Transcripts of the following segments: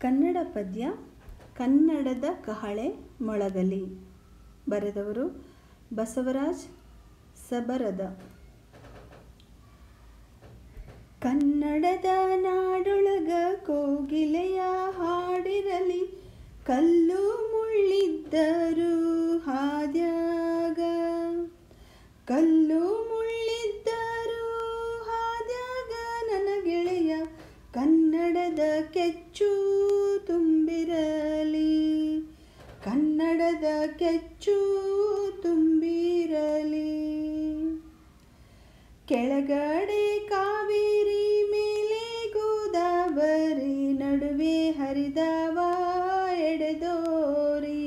ಕನ್ನಡ ಪದ್ಯ ಕನ್ನಡದ ಕಹಳೆ ಮೊಳಗಲಿ. ಬರೆದವರು ಬಸವರಾಜ್ ಸಬರದ. ಕನ್ನಡದ ನಾಡೊಳಗ ಕೋಗಿಲೆಯ ಹಾಡಿರಲಿ, ಕಲ್ಲು ಮುಳ್ಳಿದ್ದರು ಹಾದ್ಯಾಗ, ಕಲ್ಲು ಮುಳ್ಳಿದ್ದರು ಹಾದ್ಯಾಗ ನನ್ನ ಗೆಳೆಯ, ಕನ್ನಡದ ಕೆಚ್ಚು ತುಂಬಿರಲಿ, ಕನ್ನಡದ ಕೆಚ್ಚು ತುಂಬಿರಲಿ. ಕೆಳಗಡೆ ಕಾವೇರಿ ಮೇಲೆ ಗೋದಾವರಿ, ನಡುವೆ ಹರಿದಾವ ಎಡೆದೋರಿ,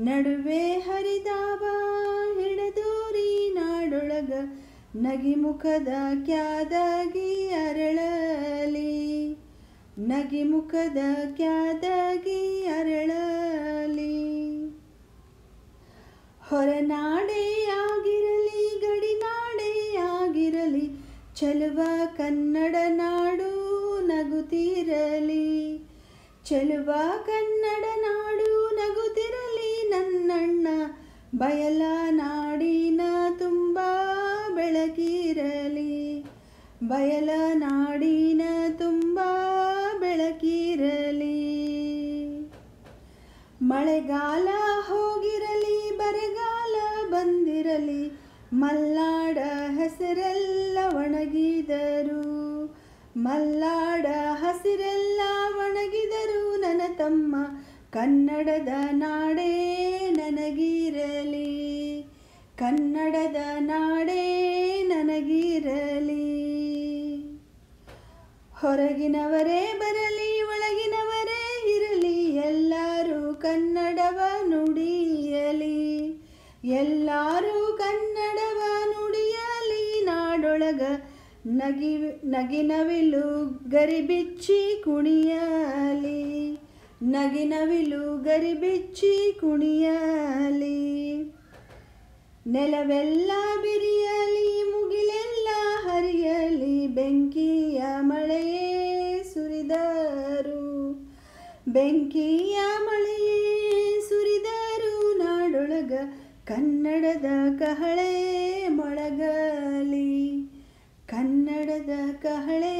ನಡುವೆ ಹರಿದಾವ ಎಡೆದೋರಿ, ನಾಡೊಳಗ ನಗಿಮುಖದ ಕ್ಯಾದಗಿ ಅರಳಲಿ, ನಗಿಮುಖದ ಕ್ಯಾದಗಿ ಅರಳಲಿ. ಹೊರನಾಡೆ ಆಗಿರಲಿ ಗಡಿನಾಡೆ ಆಗಿರಲಿ, ಚೆಲುವ ಕನ್ನಡ ನಾಡು ನಗುತ್ತಿರಲಿ, ಚೆಲುವ ಕನ್ನಡ ನಾಡು ನಗುತ್ತಿರಲಿ. ನನ್ನಣ್ಣ ಬಯಲ ನಾಡಿನ ತುಂಬ ಬೆಳಕಿರಲಿ, ಬಯಲ ನಾಡಿನ ತುಂಬ ಬೆಳಕಿರಲಿ. ಮಳೆಗಾಲ ಹೋಗಿರಲಿ ಬರಗಾಲ ಬಂದಿರಲಿ, ಮಲ್ನಾಡ ಹೆಸರೆಲ್ಲ ಒಣಗಿದರು, ಮಲ್ನಾಡ ಹಸಿರೆಲ್ಲ ಒಣಗಿದರು. ನನ್ನ ತಮ್ಮ ಕನ್ನಡದ ನಾಡೇ ನನಗಿರಲಿ, ಕನ್ನಡದ ನಾಡೇ ನನಗಿರಲಿ. ಹೊರಗಿನವರೇ ಬರಲಿ ಒಳಗಿನವರೇ ಇರಲಿ, ಎಲ್ಲರೂ ಕನ್ನಡವ ನುಡಿಯಲಿ, ಎಲ್ಲರೂ ಕನ್ನಡವ ನುಡಿಯಲಿ. ನಾಡೊಳಗ ನಗಿನವಿಲು ಗರಿಬಿಚ್ಚಿ ಕುಣಿಯಲಿ, ನಗಿನವಿಲು ಗರಿಬಿಚ್ಚಿ ಕುಣಿಯಲಿ. ನೆಲವೆಲ್ಲ ಬಿರಿಯಲಿ ಮುಗಿಲೆಲ್ಲ ಹರಿಯಲಿ, ಬೆಂಕಿಯ ಮಳೆಯೇ ಸುರಿದರು, ಬೆಂಕಿಯ ಮಳೆಯೇ ಸುರಿದರು. ನಾಡೊಳಗ ಕನ್ನಡದ ಕಹಳೆ ಮೊಳಗಲಿ, ಕನ್ನಡದ ಕಹಳೆ